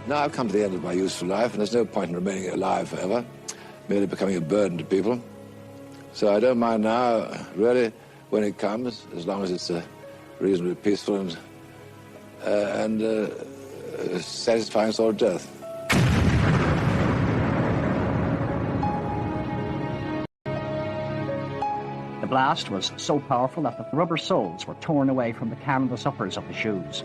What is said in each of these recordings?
Now I've come to the end of my useful life, and there's no point in remaining alive forever, merely becoming a burden to people. So I don't mind now, really, when it comes, as long as it's reasonably peaceful and satisfying sort of death. The blast was so powerful that the rubber soles were torn away from the canvas uppers of the shoes.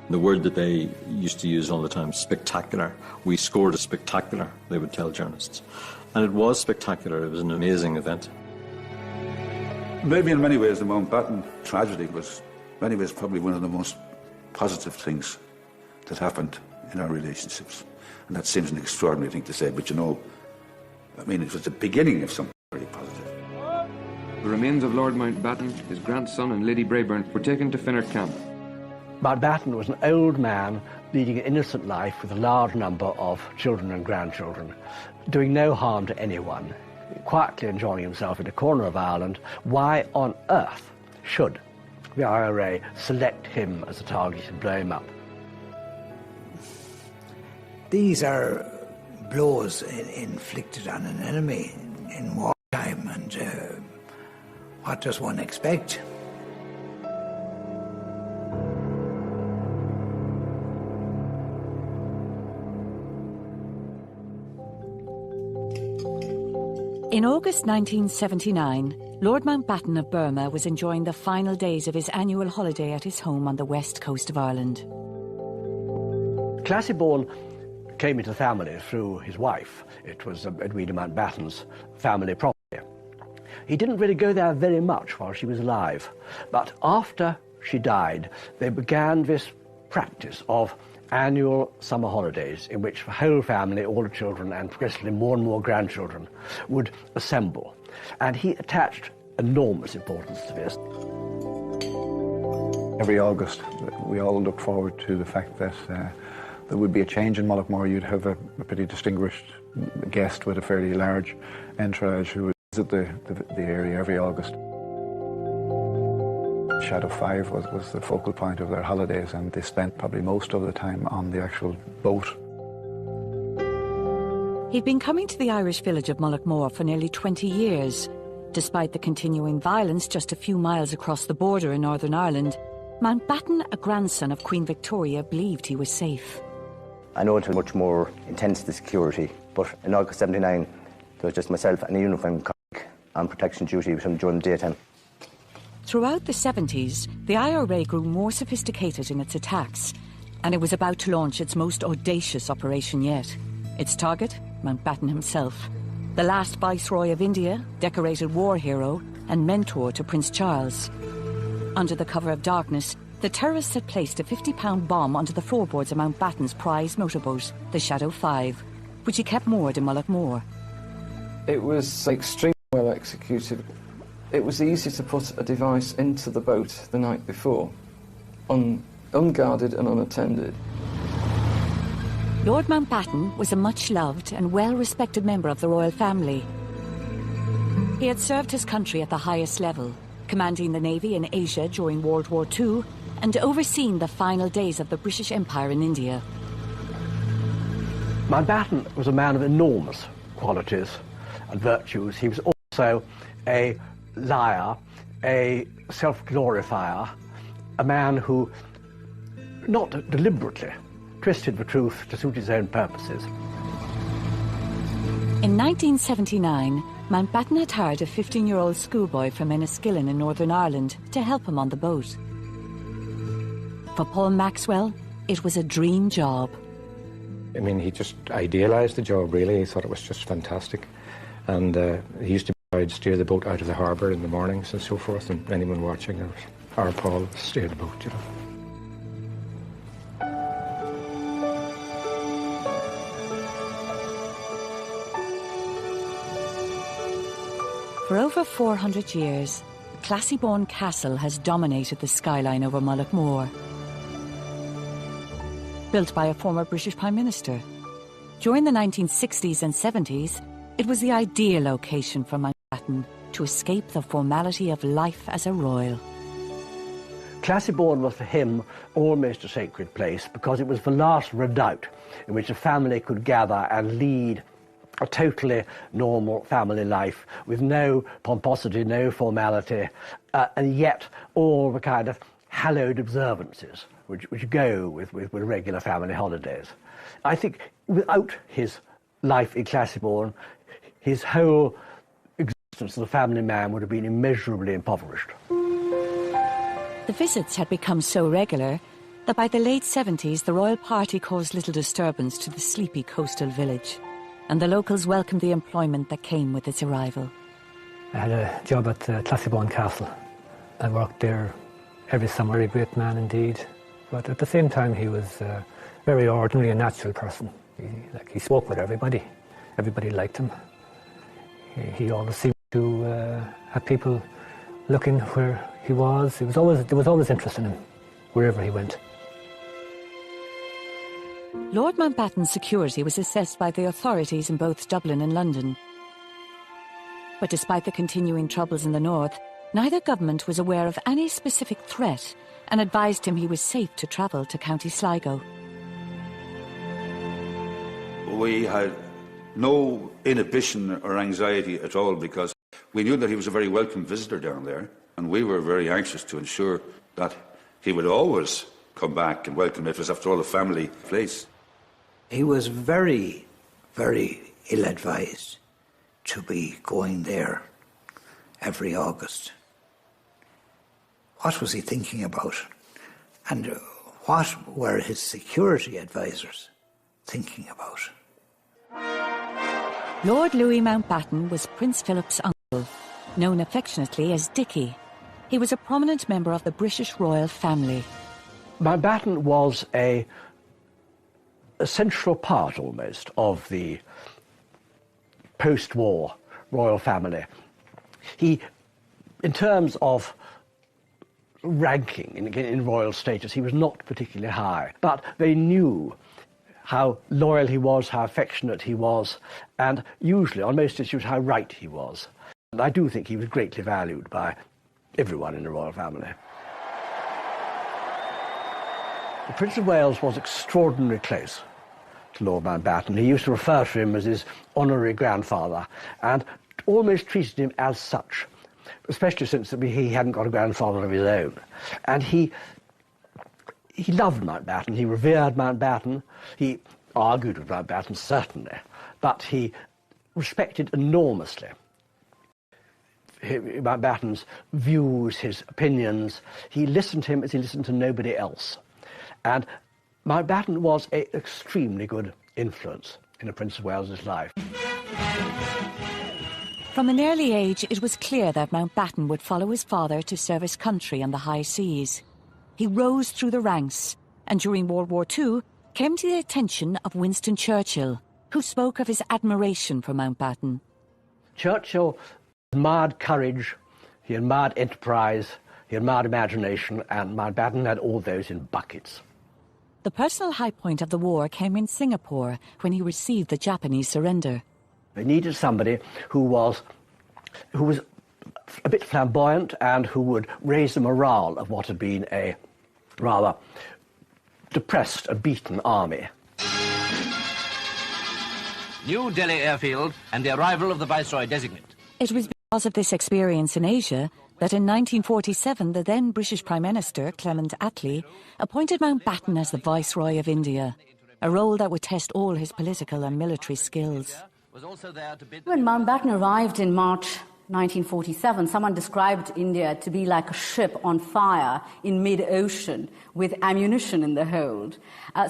The word that they used to use all the time, spectacular. We scored a spectacular, they would tell journalists. And it was spectacular. It was an amazing event. Maybe in many ways the Mountbatten tragedy was, in many ways, probably one of the most positive things that happened in our relationships. And that seems an extraordinary thing to say, but you know, I mean, it was the beginning of something very positive. The remains of Lord Mountbatten, his grandson and Lady Brabourne were taken to Finnert Camp. Mountbatten was an old man leading an innocent life with a large number of children and grandchildren, doing no harm to anyone, quietly enjoying himself in a corner of Ireland. Why on earth should the IRA select him as a target and blow him up? These are blows inflicted on an enemy in wartime, and what does one expect? In August 1979, Lord Mountbatten of Burma was enjoying the final days of his annual holiday at his home on the west coast of Ireland. Classy-born came into the family through his wife. It was Edwina Mountbatten's family property. He didn't really go there very much while she was alive, but after she died, they began this practice of annual summer holidays in which the whole family, all the children and progressively more and more grandchildren would assemble. And he attached enormous importance to this. Every August we all look forward to the fact that there would be a change in Mullaghmore. You'd have a pretty distinguished guest with a fairly large entourage who would visit the area every August. Shadow 5 was the focal point of their holidays, and they spent probably most of the time on the actual boat. He'd been coming to the Irish village of Mullaghmore for nearly 20 years. Despite the continuing violence just a few miles across the border in Northern Ireland, Mountbatten, a grandson of Queen Victoria, believed he was safe. I know it was much more intense, the security, but in August 79, there was just myself and a uniformed colleague on protection duty during the daytime. Throughout the 70s, the IRA grew more sophisticated in its attacks, and it was about to launch its most audacious operation yet. Its target, Mountbatten himself, the last Viceroy of India, decorated war hero, and mentor to Prince Charles. Under the cover of darkness, the terrorists had placed a 50-pound bomb onto the floorboards of Mountbatten's prized motorboat, the Shadow 5, which he kept moored in Mullaghmore. It was extremely well executed. It was easy to put a device into the boat the night before, unguarded and unattended. Lord Mountbatten was a much-loved and well-respected member of the royal family. He had served his country at the highest level, commanding the Navy in Asia during World War II and overseeing the final days of the British Empire in India. Mountbatten was a man of enormous qualities and virtues. He was also a liar, a self-glorifier, a man who, not deliberately, twisted the truth to suit his own purposes. In 1979, Mountbatten had hired a 15-year-old schoolboy from Enniskillen in Northern Ireland to help him on the boat. For Paul Maxwell, it was a dream job. I mean, he just idealised the job, really. He thought it was just fantastic. And he used to steer the boat out of the harbour in the mornings and so forth, and anyone watching, our Paul steered the boat, you know. For over 400 years, Classy-born Castle has dominated the skyline over Mullaghmore. Built by a former British Prime Minister. During the 1960s and 70s, it was the ideal location for Mountbatten to escape the formality of life as a royal. Classy-born was for him almost a sacred place because it was the last redoubt in which a family could gather and lead a totally normal family life with no pomposity, no formality, and yet all the kind of hallowed observances which go with regular family holidays. I think without his life in Classieborne, his whole existence as a family man would have been immeasurably impoverished. The visits had become so regular that by the late 70s the royal party caused little disturbance to the sleepy coastal village, and the locals welcomed the employment that came with its arrival. I had a job at Classieborne Castle. I worked there every summer, a great man indeed. But at the same time, he was very ordinary and natural person. He spoke with everybody. Everybody liked him. He always seemed to have people looking where he was. There was always interest in him, wherever he went. Lord Mountbatten's security was assessed by the authorities in both Dublin and London. But despite the continuing troubles in the north, neither government was aware of any specific threat and advised him he was safe to travel to County Sligo. We had no inhibition or anxiety at all because we knew that he was a very welcome visitor down there, and we were very anxious to ensure that he would always come back and welcome. It was, after all, a family place. He was very, very ill-advised to be going there every August. What was he thinking about? And what were his security advisors thinking about? Lord Louis Mountbatten was Prince Philip's uncle, known affectionately as Dickie. He was a prominent member of the British royal family. Mountbatten was a central part, almost, of the post-war royal family. He, in terms of ranking in royal status, he was not particularly high, but they knew how loyal he was, how affectionate he was, and usually, on most issues, how right he was. And I do think he was greatly valued by everyone in the royal family. The Prince of Wales was extraordinarily close to Lord Mountbatten. He used to refer to him as his honorary grandfather and almost treated him as such, especially since he hadn't got a grandfather of his own. And he loved Mountbatten, he revered Mountbatten, he argued with Mountbatten, certainly, but he respected enormously Mountbatten's views, his opinions. He listened to him as he listened to nobody else. And Mountbatten was an extremely good influence in the Prince of Wales's life. From an early age, it was clear that Mountbatten would follow his father to serve his country on the high seas. He rose through the ranks, and during World War II, came to the attention of Winston Churchill, who spoke of his admiration for Mountbatten. Churchill admired courage, he admired enterprise, he admired imagination, and Mountbatten had all those in buckets. The personal high point of the war came in Singapore when he received the Japanese surrender. They needed somebody who was a bit flamboyant and who would raise the morale of what had been a rather depressed and beaten army. New Delhi airfield and the arrival of the Viceroy designate. It was because of this experience in Asia that in 1947 the then British Prime Minister, Clement Attlee, appointed Mountbatten as the Viceroy of India, a role that would test all his political and military skills. When Mountbatten arrived in March 1947, someone described India to be like a ship on fire in mid-ocean with ammunition in the hold.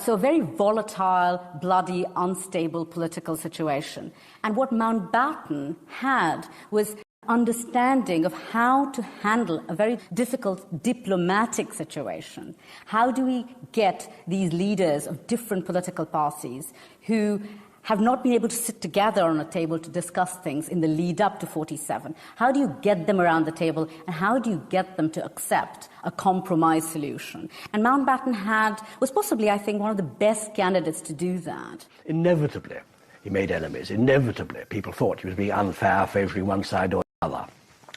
So a very volatile, bloody, unstable political situation. And what Mountbatten had was understanding of how to handle a very difficult diplomatic situation. How do we get these leaders of different political parties who have not been able to sit together on a table to discuss things in the lead up to 47? How do you get them around the table, and how do you get them to accept a compromise solution? And Mountbatten was possibly, I think, one of the best candidates to do that. Inevitably, he made enemies. Inevitably, people thought he was being unfair, favouring one side or the other.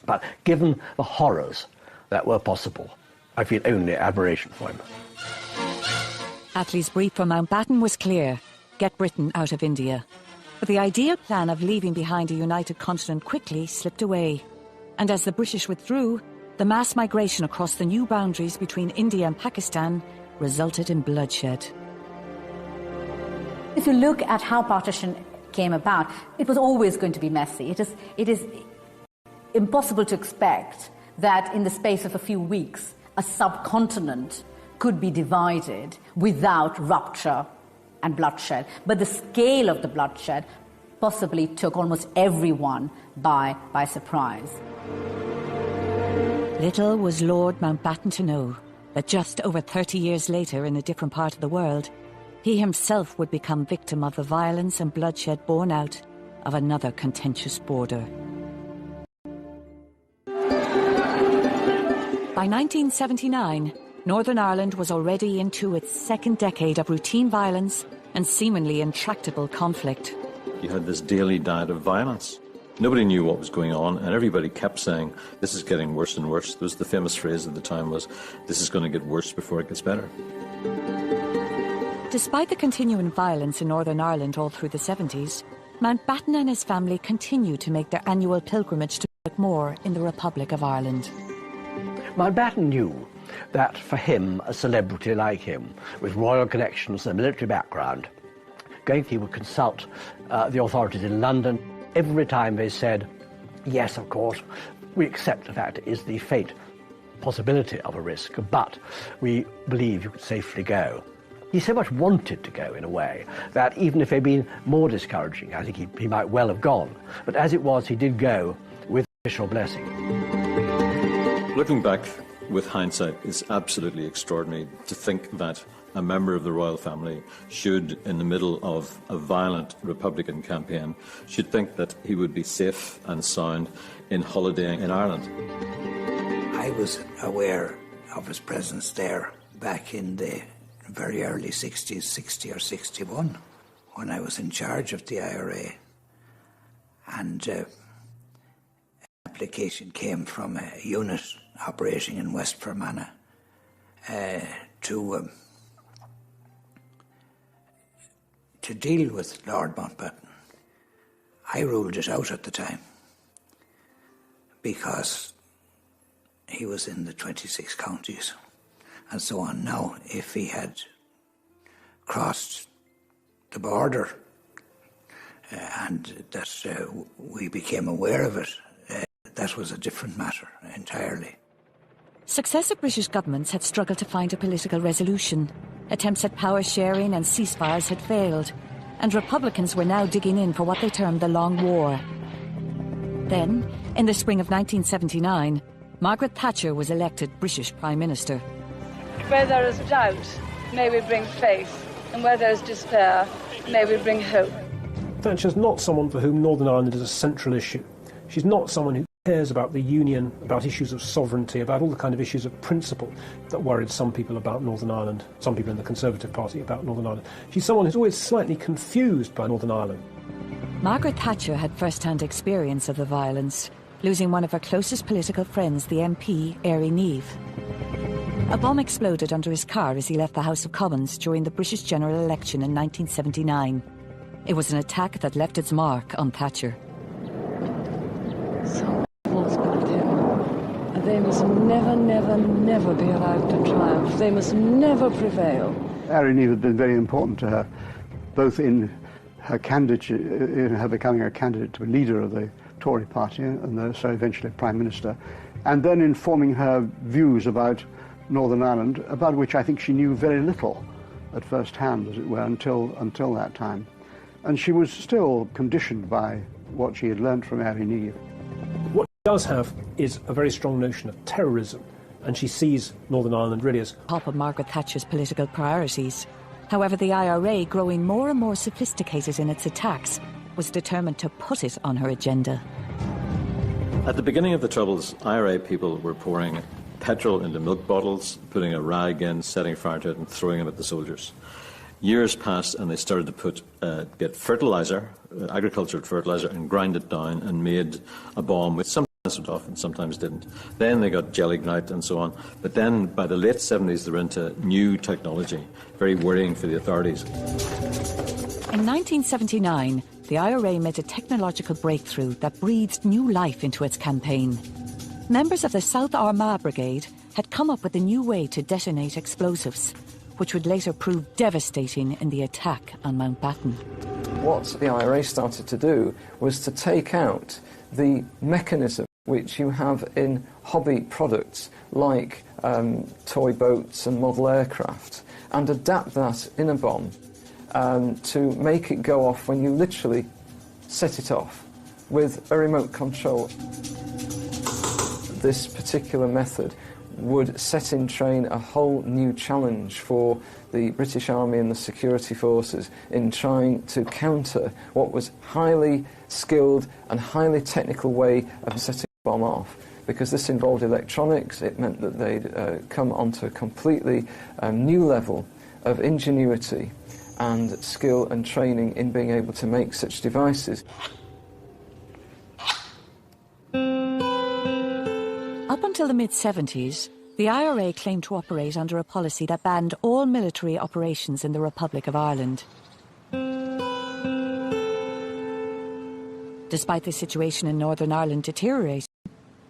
But given the horrors that were possible, I feel only admiration for him. Attlee's brief for Mountbatten was clear. get Britain out of India. But the ideal plan of leaving behind a united continent quickly slipped away. And as the British withdrew, the mass migration across the new boundaries between India and Pakistan resulted in bloodshed. If you look at how partition came about, it was always going to be messy. It is impossible to expect that in the space of a few weeks, a subcontinent could be divided without rupture and bloodshed. But the scale of the bloodshed possibly took almost everyone by surprise. Little was Lord Mountbatten to know that just over 30 years later, in a different part of the world, he himself would become victim of the violence and bloodshed born out of another contentious border. By 1979, Northern Ireland was already into its second decade of routine violence and seemingly intractable conflict. You had this daily diet of violence. Nobody knew what was going on, and everybody kept saying, this is getting worse and worse. There was the famous phrase at the time was, this is going to get worse before it gets better. Despite the continuing violence in Northern Ireland all through the 70s, Mountbatten and his family continued to make their annual pilgrimage to Moor in the Republic of Ireland. Mountbatten knew that for him, a celebrity like him, with royal connections and a military background, he would consult the authorities in London. Every time they said, yes, of course, we accept the fact it is the faint possibility of a risk, but we believe you could safely go. He so much wanted to go, in a way, that even if they'd been more discouraging, I think he might well have gone. But as it was, he did go with official blessing. Looking back with hindsight, it's absolutely extraordinary to think that a member of the royal family should, in the middle of a violent Republican campaign, should think that he would be safe and sound in holidaying in Ireland. I was aware of his presence there back in the very early 60s, 60 or 61, when I was in charge of the IRA. And an application came from a unit operating in West Fermanagh to deal with Lord Mountbatten. I ruled it out at the time because he was in the 26 counties and so on. Now, if he had crossed the border and that we became aware of it, that was a different matter entirely. Successive British governments had struggled to find a political resolution. Attempts at power sharing and ceasefires had failed, and Republicans were now digging in for what they termed the Long War. Then, in the spring of 1979, Margaret Thatcher was elected British Prime Minister. Where there is doubt, may we bring faith, and where there is despair, may we bring hope. Thatcher's not someone for whom Northern Ireland is a central issue. She's not someone who cares about the Union, about issues of sovereignty, about all the kind of issues of principle that worried some people about Northern Ireland, some people in the Conservative Party about Northern Ireland. She's someone who's always slightly confused by Northern Ireland. Margaret Thatcher had first-hand experience of the violence, losing one of her closest political friends, the MP, Éire Niamh. A bomb exploded under his car as he left the House of Commons during the British general election in 1979. It was an attack that left its mark on Thatcher. Some people's built him, and they must never, never, never be allowed to triumph. They must never prevail. Éire Niamh had been very important to her, both in her candidature, in her becoming a candidate to a leader of the Tory party, and so eventually Prime Minister, and then in forming her views about Northern Ireland, about which I think she knew very little at first hand, as it were, until that time. And she was still conditioned by what she had learned from Éire Niamh. What she does have is a very strong notion of terrorism, and she sees Northern Ireland really as top of Margaret Thatcher's political priorities. However, the IRA, growing more and more sophisticated in its attacks, was determined to put it on her agenda. At the beginning of the Troubles, IRA people were pouring petrol into milk bottles, putting a rag in, setting fire to it and throwing it at the soldiers. Years passed and they started to get fertiliser, agricultural fertiliser, and grind it down and made a bomb which sometimes went off and sometimes didn't. Then they got Gelignite and so on. But then by the late 70s, they were into new technology, very worrying for the authorities. In 1979, the IRA made a technological breakthrough that breathed new life into its campaign. Members of the South Armagh Brigade had come up with a new way to detonate explosives, which would later prove devastating in the attack on Mountbatten. What the IRA started to do was to take out the mechanism which you have in hobby products like toy boats and model aircraft and adapt that in a bomb to make it go off when you literally set it off with a remote control. This particular method would set in train a whole new challenge for the British Army and the security forces in trying to counter what was highly skilled and highly technical way of setting a bomb off. Because this involved electronics, it meant that they'd come onto a completely new level of ingenuity and skill and training in being able to make such devices. Up until the mid-70s, the IRA claimed to operate under a policy that banned all military operations in the Republic of Ireland. Despite the situation in Northern Ireland deteriorating,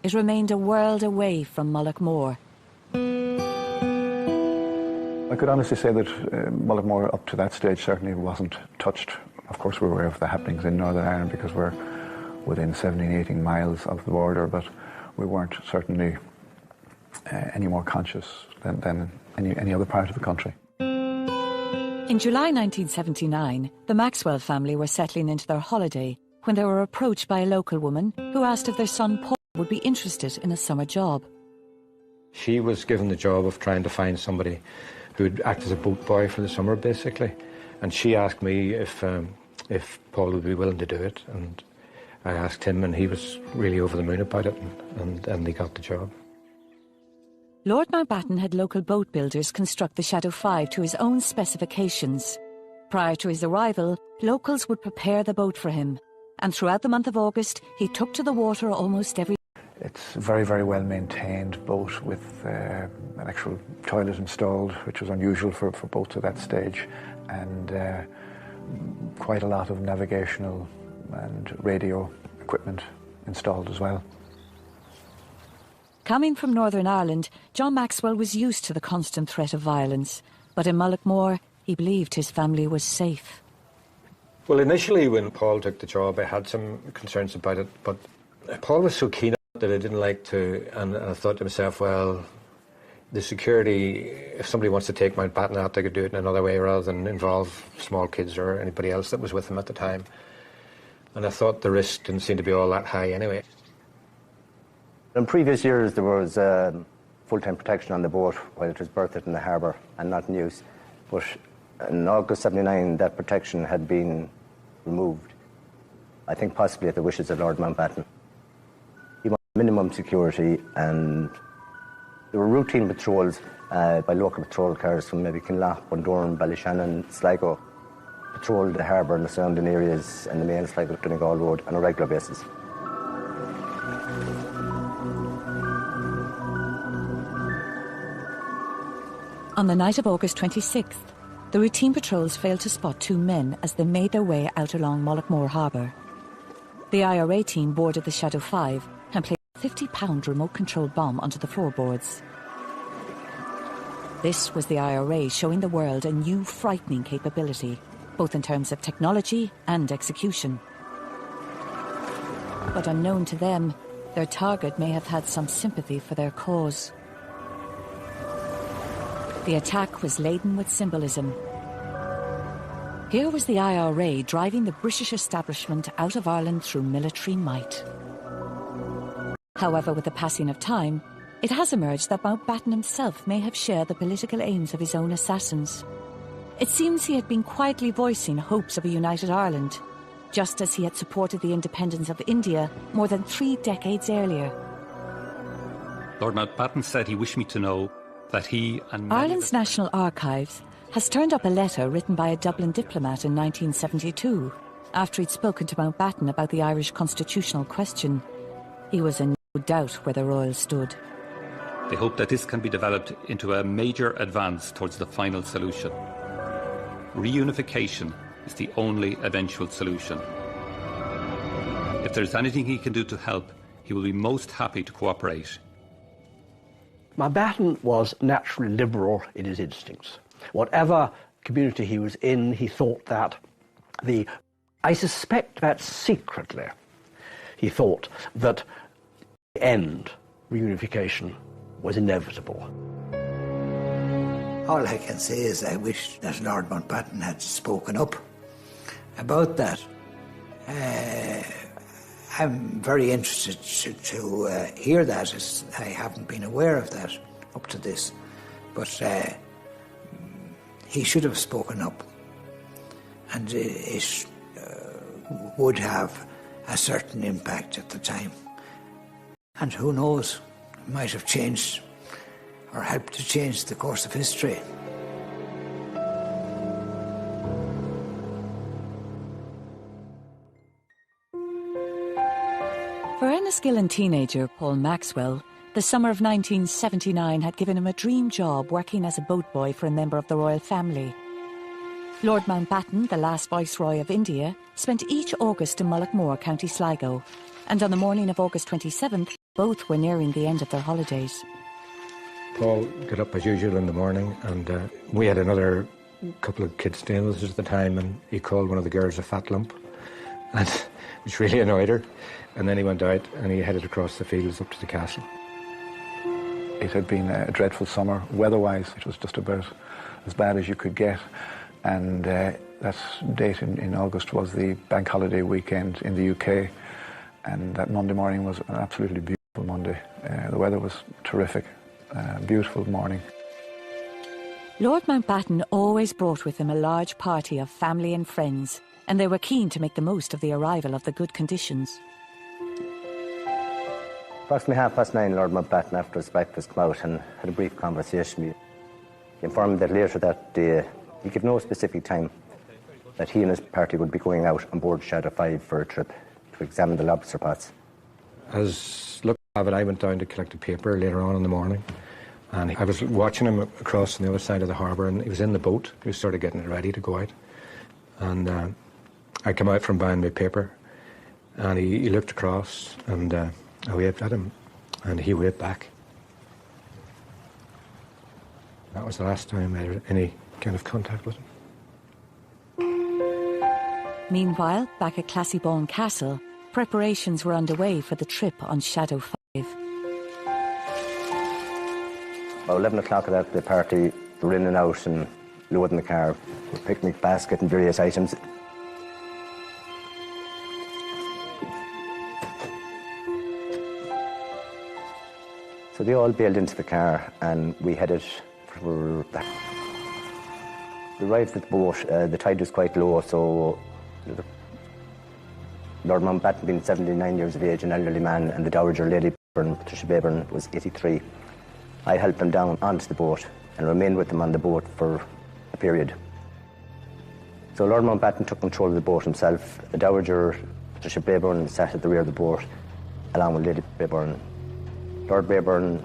it remained a world away from Mullaghmore. I could honestly say that Mullaghmore up to that stage certainly wasn't touched. Of course we're aware of the happenings in Northern Ireland because we're within 17-18 miles of the border, but we weren't certainly any more conscious than any other part of the country. In July 1979, the Maxwell family were settling into their holiday when they were approached by a local woman who asked if their son Paul would be interested in a summer job. She was given the job of trying to find somebody who would act as a boat boy for the summer, basically. And she asked me if Paul would be willing to do it. And I asked him, and he was really over the moon about it, and he got the job. Lord Mountbatten had local boat builders construct the Shadow 5 to his own specifications. Prior to his arrival, locals would prepare the boat for him, and throughout the month of August, he took to the water almost every day. It's a very, very well-maintained boat with an actual toilet installed, which was unusual for boats at that stage, and quite a lot of navigational and radio equipment installed as well. Coming from Northern Ireland, John Maxwell was used to the constant threat of violence, but in Mullaghmore, he believed his family was safe. Well, initially when Paul took the job, I had some concerns about it, but Paul was so keen that I didn't like to, and I thought to myself, well, the security, if somebody wants to take Mountbatten out, they could do it in another way rather than involve small kids or anybody else that was with them at the time. And I thought the risk didn't seem to be all that high anyway. In previous years, there was full-time protection on the boat while it was berthed in the harbour and not in use. But in August '79, that protection had been removed, I think possibly at the wishes of Lord Mountbatten. He wanted minimum security, and there were routine patrols by local patrol cars from maybe Kinlough, Bundoran, Ballyshannon, Sligo, patrolled the harbour and the surrounding areas and the main Sligo to Donegal Road on a regular basis. On the night of August 26th, the routine patrols failed to spot two men as they made their way out along Mullaghmore Harbour. The IRA team boarded the Shadow 5 and placed a 50-pound remote-controlled bomb onto the floorboards. This was the IRA showing the world a new frightening capability, both in terms of technology and execution. But unknown to them, their target may have had some sympathy for their cause. The attack was laden with symbolism. Here was the IRA driving the British establishment out of Ireland through military might. However, with the passing of time, it has emerged that Mountbatten himself may have shared the political aims of his own assassins. It seems he had been quietly voicing hopes of a united Ireland, just as he had supported the independence of India more than 3 decades earlier. Lord Mountbatten said he wished me to know that he and Ireland's National Archives has turned up a letter written by a Dublin diplomat in 1972, after he'd spoken to Mountbatten about the Irish constitutional question. He was no doubt where the Royals stood. They hope that this can be developed into a major advance towards the final solution. Reunification is the only eventual solution. If there's anything he can do to help, he will be most happy to cooperate. Mountbatten was naturally liberal in his instincts. Whatever community he was in, he thought that I suspect that secretly he thought that the end, reunification, was inevitable. All I can say is I wish that Lord Mountbatten had spoken up about that. I'm very interested to hear that, as I haven't been aware of that up to this. But he should have spoken up, and it would have a certain impact at the time. And who knows, it might have changed or helped to change the course of history. For Enniskillen teenager Paul Maxwell, the summer of 1979 had given him a dream job working as a boat boy for a member of the royal family. Lord Mountbatten, the last Viceroy of India, spent each August in Mullaghmore, County Sligo, and on the morning of August 27th, both were nearing the end of their holidays. Paul got up as usual in the morning, and we had another couple of kids staying with us at the time, and he called one of the girls a fat lump, and which really annoyed her. And then he went out and he headed across the fields up to the castle. It had been a dreadful summer. Weather-wise, it was just about as bad as you could get. And that date in August was the bank holiday weekend in the UK. And that Monday morning was an absolutely beautiful Monday. The weather was terrific. Beautiful morning. Lord Mountbatten always brought with him a large party of family and friends, and they were keen to make the most of the arrival of the good conditions. Approximately 9:30, Lord Mountbatten, after his breakfast, came out and had a brief conversation with me. He informed me that later that day, he gave no specific time, that he and his party would be going out on board Shadow 5 for a trip to examine the lobster pots. As luck would have it, I went down to collect a paper later on in the morning, and I was watching him across on the other side of the harbour, and he was in the boat. He was sort of getting it ready to go out. And I came out from buying my paper, and he looked across, and I waved at him, and he waved back. That was the last time I had any kind of contact with him. Meanwhile, back at Classiebawn Castle, preparations were underway for the trip on Shadow 5. About 11 o'clock at the party, were in and out and loading the car with picnic basket and various items. So they all bailed into the car and we headed for that. We arrived at the boat, the tide was quite low, so Lord Mountbatten, being 79 years of age, an elderly man, and the Dowager Lady Patricia Bayburn was 83. I helped them down onto the boat and remained with them on the boat for a period. So Lord Mountbatten took control of the boat himself. The Dowager Patricia Bayburn sat at the rear of the boat, along with Lady Bayburn. Lord Bayburn,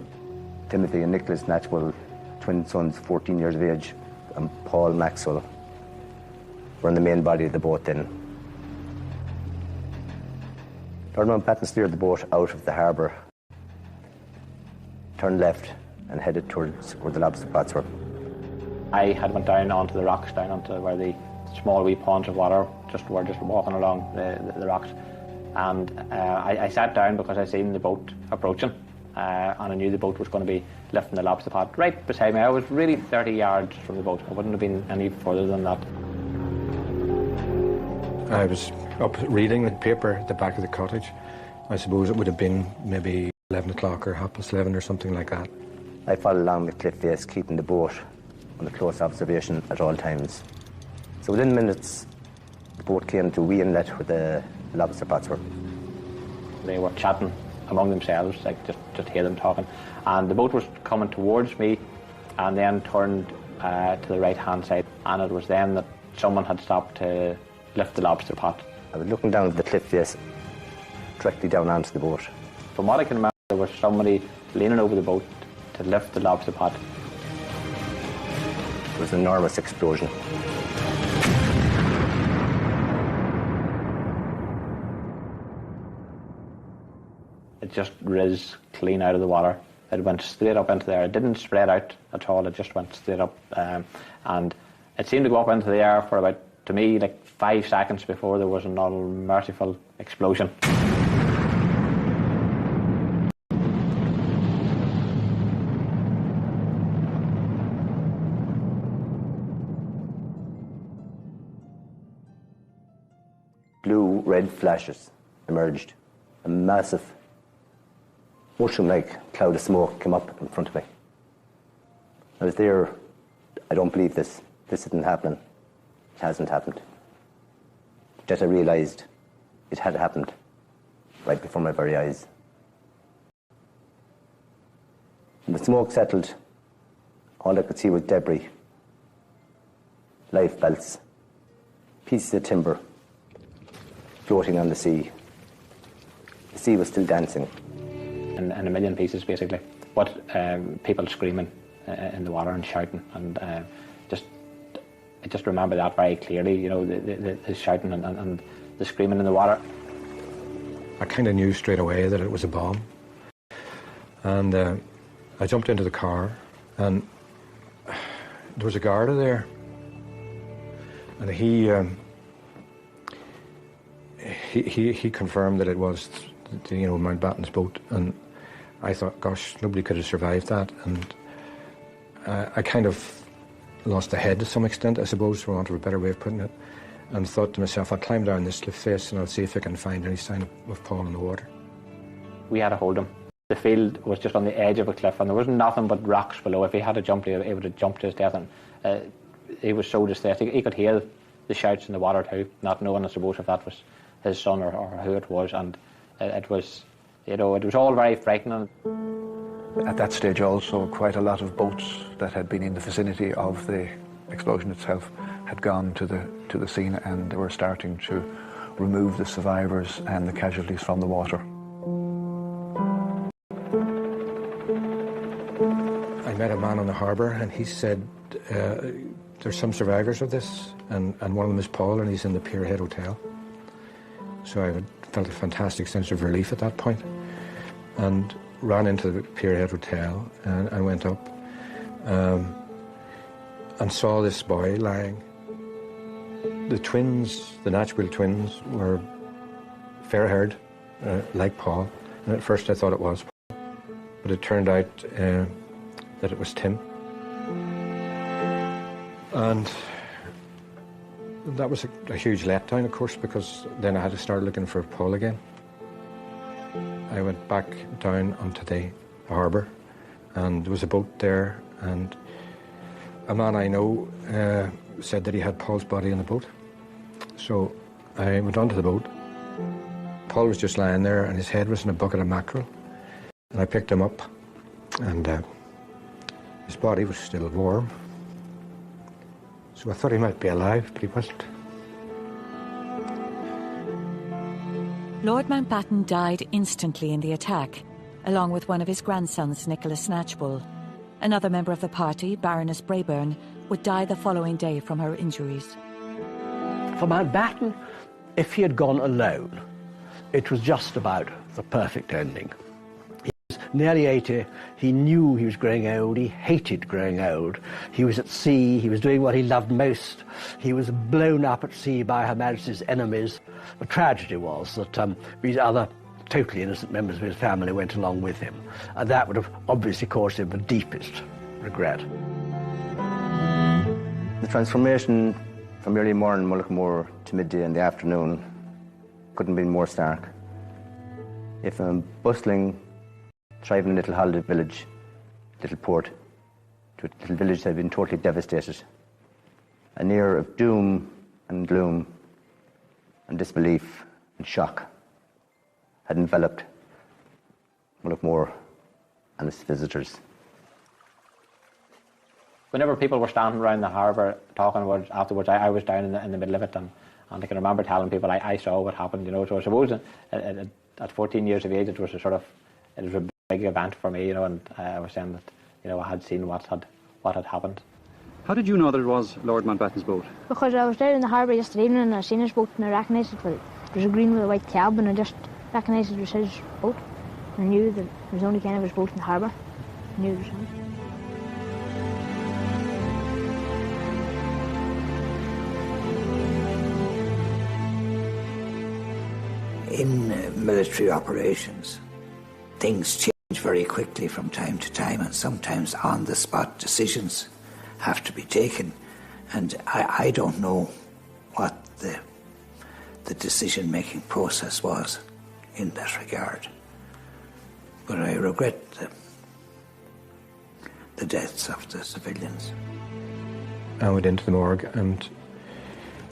Timothy and Nicholas Natchwell, twin sons, 14 years of age, and Paul Maxwell were in the main body of the boat then. Lord Mountbatten steered the boat out of the harbour, turned left and headed towards where the lobster pots were. I had went down onto the rocks, down onto where the small wee ponds of water were just walking along the rocks. And I sat down because I seen the boat approaching. And I knew the boat was going to be lifting the lobster pot right beside me. I was really 30 yards from the boat. I wouldn't have been any further than that. I was up reading the paper at the back of the cottage. I suppose it would have been maybe 11 o'clock or 11:30 or something like that. I followed along the cliff face, keeping the boat under close observation at all times. So within minutes, the boat came to a wee inlet where the lobster pots were. They were chatting among themselves, like just hear them talking. And the boat was coming towards me and then turned to the right-hand side. And it was then that someone had stopped to lift the lobster pot. I was looking down at the cliff face, directly down onto the boat. From what I can remember, There was somebody leaning over the boat to lift the lobster pot. It was an enormous explosion. It just riz clean out of the water. It went straight up into the air. It didn't spread out at all. It just went straight up. And it seemed to go up into the air for about, to me, like 5 seconds before there was another merciful explosion. Blue-red flashes emerged. A massive, mushroom-like cloud of smoke came up in front of me. I was there. I don't believe this. This isn't happening. It hasn't happened. Yet I realised it had happened right before my very eyes. When the smoke settled, all I could see was debris, life belts, pieces of timber floating on the sea. The sea was still dancing. In a million pieces, basically. But people screaming in the water and shouting, and I just remember that very clearly, you know, the shouting and the screaming in the water. I kind of knew straight away that it was a bomb. And I jumped into the car, and there was a guard there. And he confirmed that it was, you know, Mountbatten's boat. And I thought, gosh, nobody could have survived that. And I kind of lost the head to some extent, I suppose, for want of a better way of putting it, and thought to myself, I'll climb down this cliff face and I'll see if I can find any sign of Paul in the water. We had to hold him. The field was just on the edge of a cliff, and there was nothing but rocks below. If he had to jump, he would have jumped to his death. And he was so distressed. He could hear the shouts in the water too, not knowing, I suppose, if that was his son or who it was. And it was, you know, it was all very frightening. At that stage also, quite a lot of boats that had been in the vicinity of the explosion itself had gone to the scene, and they were starting to remove the survivors and the casualties from the water. I met a man on the harbour, and he said there's some survivors of this, and one of them is Paul, and he's in the Pierhead Hotel. So I felt a fantastic sense of relief at that point, and ran into the Pierhead Hotel and went up and saw this boy lying. The twins, the Natchwell twins, were fair-haired, like Paul, and at first I thought it was Paul, but it turned out that it was Tim. And that was a huge letdown, of course, because then I had to start looking for Paul again. I went back down onto the harbour, and there was a boat there, and a man I know said that he had Paul's body in the boat. So I went onto the boat. Paul was just lying there, and his head was in a bucket of mackerel. And I picked him up, and his body was still warm. So I thought he might be alive, but he wasn't. Lord Mountbatten died instantly in the attack, along with one of his grandsons, Nicholas Snatchbull. Another member of the party, Baroness Brayburn, would die the following day from her injuries. For Mountbatten, if he had gone alone, it was just about the perfect ending. He was nearly 80, he knew he was growing old, he hated growing old. He was at sea, he was doing what he loved most. He was blown up at sea by Her Majesty's enemies. The tragedy was that these other totally innocent members of his family went along with him, and that would have obviously caused him the deepest regret. The transformation from early morning Mullaghmore to midday in the afternoon couldn't be more stark. If a bustling, thriving little holiday village, little port, to a little village that had been totally devastated, an air of doom and gloom and disbelief and shock had enveloped Mullaghmore and its visitors. Whenever people were standing around the harbour talking about it afterwards, I was down in the middle of it, and I can remember telling people I saw what happened, you know. So I suppose at 14 years of age, it was a big event for me, and I was saying that, I had seen what had happened. How did you know that it was Lord Mountbatten's boat? Because I was there in the harbour yesterday evening and I seen his boat and I recognised it. Well, it was a green with a white cab and I just recognised it was his boat. I knew that it was the only kind of his boat in the harbour. I knew it was him. In military operations, things change very quickly from time to time, and sometimes on-the-spot decisions have to be taken. And I don't know what the decision-making process was in that regard. But I regret the deaths of the civilians. I went into the morgue and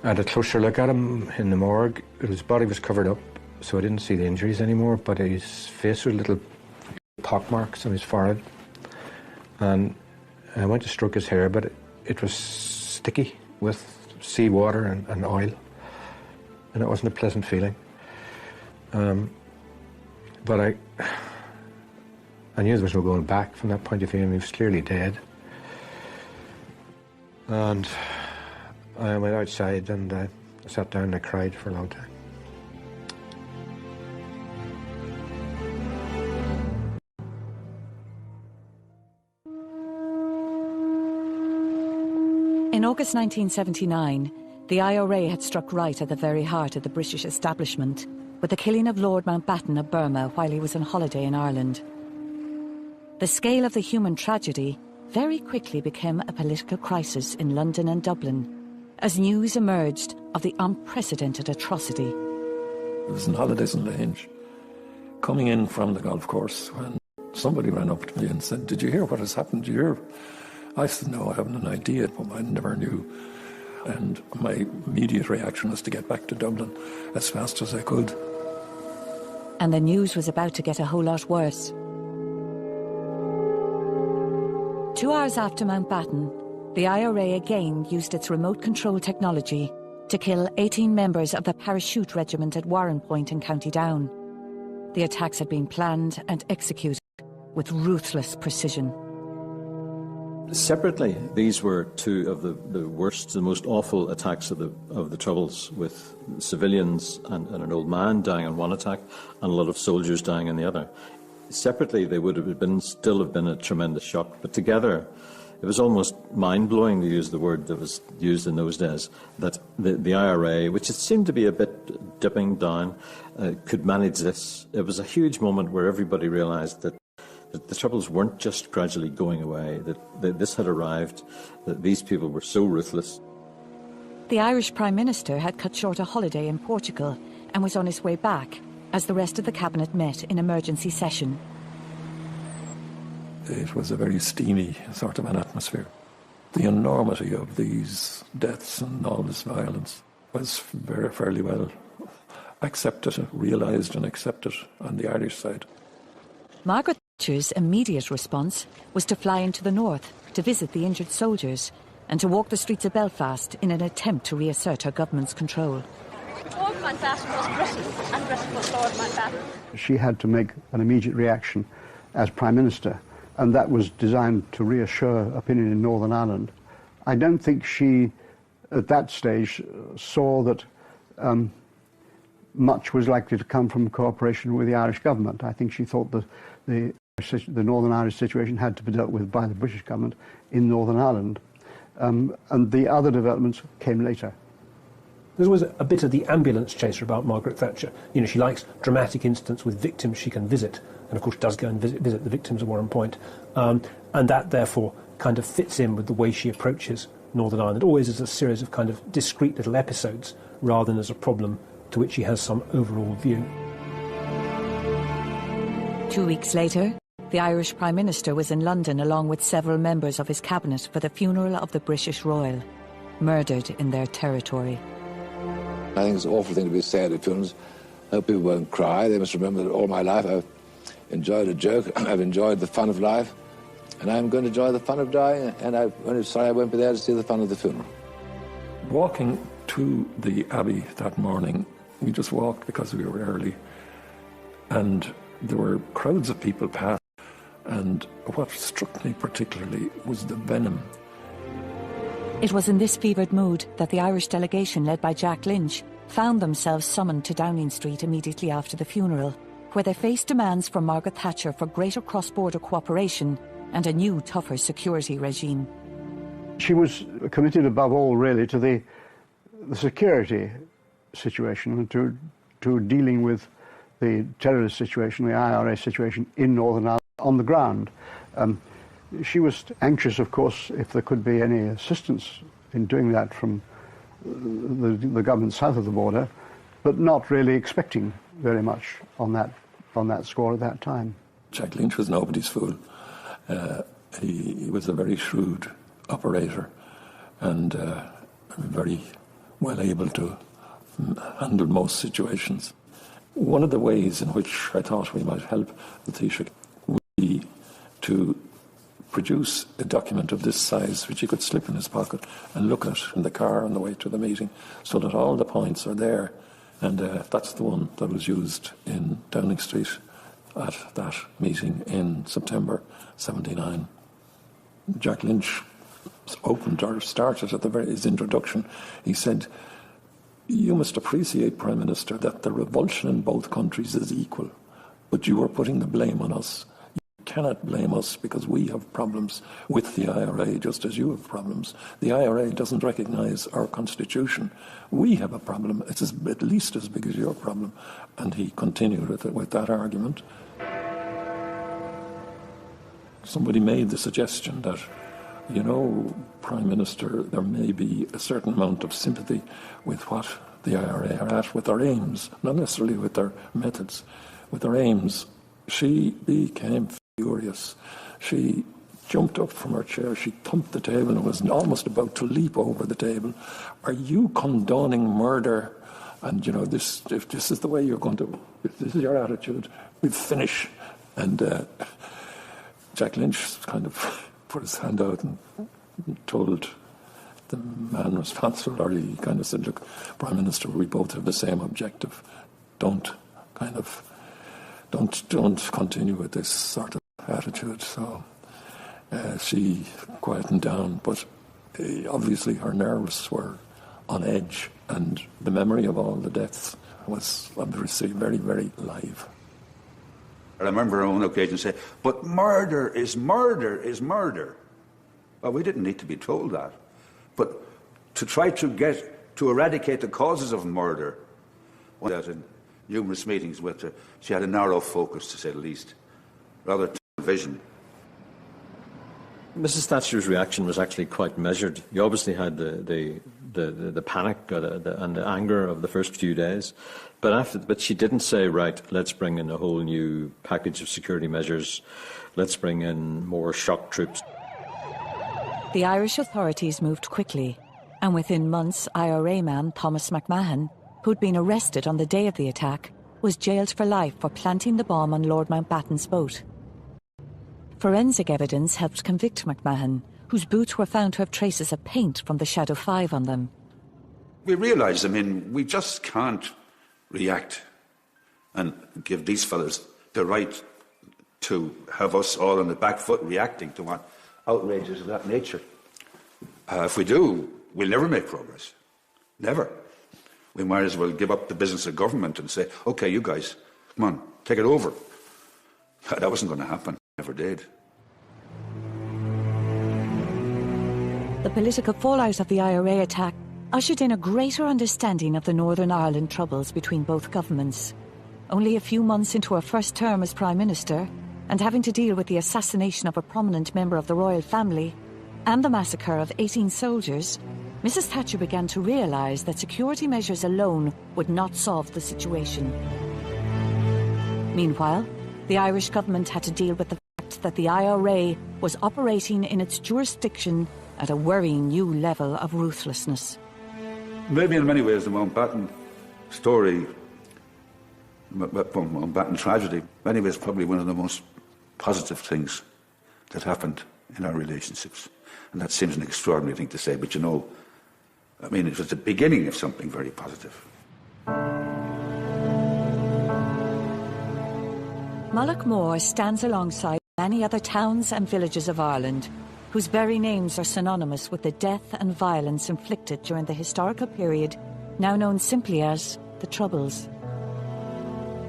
I had a closer look at him in the morgue. His body was covered up, so I didn't see the injuries anymore, but his face was little pock marks on his forehead. And I went to stroke his hair, but it was sticky with seawater and oil, and it wasn't a pleasant feeling. But I knew there was no going back from that point of view. I mean, he was clearly dead. And I went outside and I sat down and I cried for a long time. In August 1979, the IRA had struck right at the very heart of the British establishment with the killing of Lord Mountbatten of Burma while he was on holiday in Ireland. The scale of the human tragedy very quickly became a political crisis in London and Dublin as news emerged of the unprecedented atrocity. It was in holidays in Lange, coming in from the golf course, when somebody ran up to me and said, "Did you hear what has happened? Did you hear?" I said, "No, I haven't an idea," but I never knew. And my immediate reaction was to get back to Dublin as fast as I could. And the news was about to get a whole lot worse. 2 hours after Mountbatten, the IRA again used its remote control technology to kill 18 members of the Parachute Regiment at Warren Point in County Down. The attacks had been planned and executed with ruthless precision. Separately, these were two of the worst, the most awful attacks of the Troubles, with civilians and an old man dying in one attack and a lot of soldiers dying in the other. Separately, they would have still have been a tremendous shock, but together, it was almost mind-blowing, to use the word that was used in those days, that the IRA, which it seemed to be a bit dipping down, could manage this. It was a huge moment where everybody realised that the Troubles weren't just gradually going away, that this had arrived, that these people were so ruthless. The Irish Prime Minister had cut short a holiday in Portugal and was on his way back as the rest of the cabinet met in emergency session. It was a very steamy sort of an atmosphere. The enormity of these deaths and all this violence was fairly well accepted, realised and accepted on the Irish side. Margaret Thatcher's immediate response was to fly into the north to visit the injured soldiers and to walk the streets of Belfast in an attempt to reassert her government's control. Lord Mountbatten was Britain and Britain was Lord Mountbatten. She had to make an immediate reaction as Prime Minister, and that was designed to reassure opinion in Northern Ireland. I don't think she, at that stage, saw that much was likely to come from cooperation with the Irish government. I think she thought that the Northern Irish situation had to be dealt with by the British government in Northern Ireland. And the other developments came later. There's always a bit of the ambulance chaser about Margaret Thatcher. You know, she likes dramatic incidents with victims she can visit, and of course does go and visit the victims at Warren Point. And that, therefore, kind of fits in with the way she approaches Northern Ireland, always as a series of kind of discrete little episodes, rather than as a problem to which she has some overall view. 2 weeks later, the Irish Prime Minister was in London along with several members of his cabinet for the funeral of the British Royal, murdered in their territory. I think it's an awful thing to be sad at funerals. I hope people won't cry. They must remember that all my life I've enjoyed a joke, I've enjoyed the fun of life, and I'm going to enjoy the fun of dying, and I'm only sorry I won't be there to see the fun of the funeral. Walking to the Abbey that morning, we just walked because we were early, and there were crowds of people past. And what struck me particularly was the venom. It was in this fevered mood that the Irish delegation led by Jack Lynch found themselves summoned to Downing Street immediately after the funeral, where they faced demands from Margaret Thatcher for greater cross-border cooperation and a new, tougher security regime. She was committed above all, really, to the security situation and to dealing with the terrorist situation, the IRA situation in Northern Ireland on the ground. She was anxious, of course, if there could be any assistance in doing that from the government south of the border, but not really expecting very much on that score at that time. Jack Lynch was nobody's fool. He was a very shrewd operator and very well able to handle most situations. One of the ways in which I thought we might help the Taoiseach would be to produce a document of this size which he could slip in his pocket and look at in the car on the way to the meeting, so that all the points are there. And that's the one that was used in Downing Street at that meeting in September 79. Jack Lynch opened or started at his introduction. He said, "You must appreciate, Prime Minister, that the revulsion in both countries is equal, but you are putting the blame on us. You cannot blame us because we have problems with the IRA just as you have problems. The IRA doesn't recognise our constitution. We have a problem. It's at least as big as your problem." And he continued with that argument. Somebody made the suggestion that, Prime Minister, there may be a certain amount of sympathy with what the IRA are at, with their aims, not necessarily with their methods, with their aims. She became furious. She jumped up from her chair, she thumped the table and was almost about to leap over the table. "Are you condoning murder? And, if this is the way you're going to, if this is your attitude, we finish." And Jack Lynch kind of put his hand out and told the man responsible, or he kind of said, "Look, Prime Minister, we both have the same objective. Don't continue with this sort of attitude." So she quietened down, but obviously her nerves were on edge, and the memory of all the deaths was obviously very, very live. I remember on one occasion saying, "But murder is murder is murder." Well, we didn't need to be told that. But to try to eradicate the causes of murder, that in numerous meetings with her, she had a narrow focus, to say the least, rather tunnel vision. Mrs. Thatcher's reaction was actually quite measured. You obviously had the panic and the anger of the first few days, but she didn't say, "Right, let's bring in a whole new package of security measures. Let's bring in more shock troops." The Irish authorities moved quickly, and within months, IRA man Thomas McMahon, who'd been arrested on the day of the attack, was jailed for life for planting the bomb on Lord Mountbatten's boat. Forensic evidence helped convict McMahon, whose boots were found to have traces of paint from the Shadow 5 on them. We realised, we just can't react and give these fellas the right to have us all on the back foot reacting to what outrages of that nature. If we do, we'll never make progress. Never. We might as well give up the business of government and say, "OK, you guys, come on, take it over." That wasn't going to happen. Never did. The political fallout of the IRA attack ushered in a greater understanding of the Northern Ireland troubles between both governments. Only a few months into her first term as Prime Minister, and having to deal with the assassination of a prominent member of the royal family and the massacre of 18 soldiers, Mrs. Thatcher began to realise that security measures alone would not solve the situation. Meanwhile, the Irish government had to deal with the fact that the IRA was operating in its jurisdiction at a worrying new level of ruthlessness. Maybe in many ways the Mountbatten story, Mountbatten tragedy, in many ways probably one of the most positive things that happened in our relationships. And that seems an extraordinary thing to say, but it was the beginning of something very positive. Mullaghmore stands alongside many other towns and villages of Ireland, whose very names are synonymous with the death and violence inflicted during the historical period now known simply as the Troubles.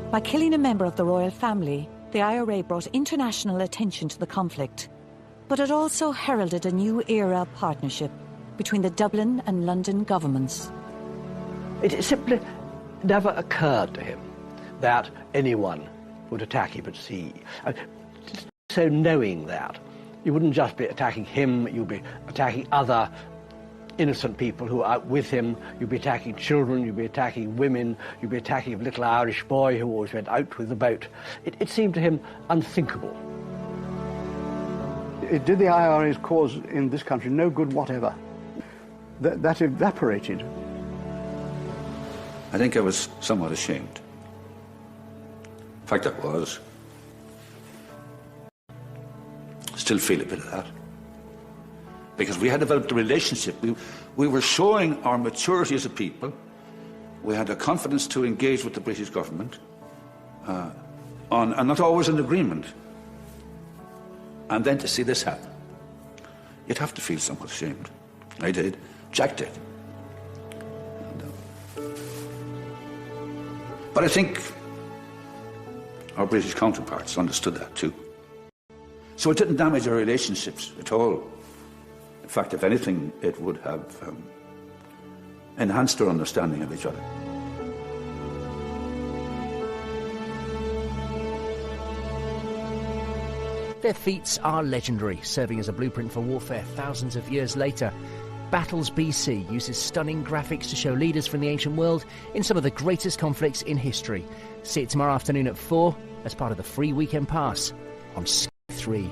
By killing a member of the royal family, the IRA brought international attention to the conflict, but it also heralded a new era of partnership between the Dublin and London governments. It simply never occurred to him that anyone would attack him at sea. So knowing that, you wouldn't just be attacking him, you'd be attacking other innocent people who are out with him, you'd be attacking children, you'd be attacking women, you'd be attacking a little Irish boy who always went out with the boat. It seemed to him unthinkable. It did the IRA's cause in this country no good whatever. That evaporated. I think I was somewhat ashamed. In fact, I was. Still feel a bit of that. Because we had developed a relationship. We were showing our maturity as a people. We had the confidence to engage with the British government and not always in agreement. And then to see this happen, you'd have to feel somewhat ashamed. I did. Jack did. But I think our British counterparts understood that too. So it didn't damage our relationships at all. In fact, if anything, it would have enhanced our understanding of each other. Their feats are legendary, serving as a blueprint for warfare thousands of years later. Battles BC uses stunning graphics to show leaders from the ancient world in some of the greatest conflicts in history. See it tomorrow afternoon at 4 as part of the free weekend pass on Sky 3.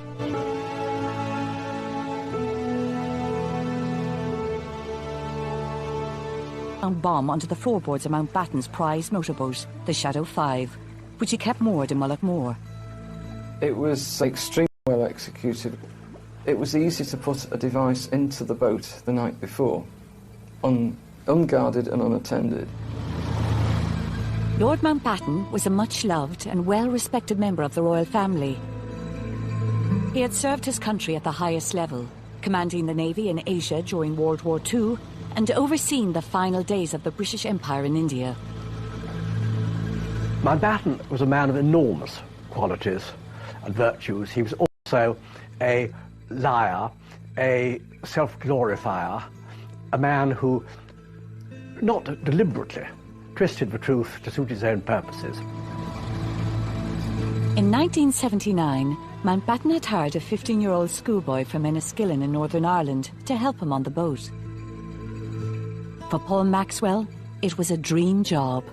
Bomb onto the floorboards of Mountbatten's prized motorboat, the Shadow 5, which he kept moored in Mullaghmore. It was extremely well executed. It was easy to put a device into the boat the night before, unguarded and unattended. Lord Mountbatten was a much-loved and well-respected member of the royal family. He had served his country at the highest level, commanding the Navy in Asia during World War II and overseeing the final days of the British Empire in India. Mountbatten was a man of enormous qualities and virtues. He was also a liar, a self-glorifier, a man who, not deliberately, twisted the truth to suit his own purposes. In 1979, Mountbatten had hired a 15-year-old schoolboy from Enniskillen in Northern Ireland to help him on the boat. For Paul Maxwell, it was a dream job.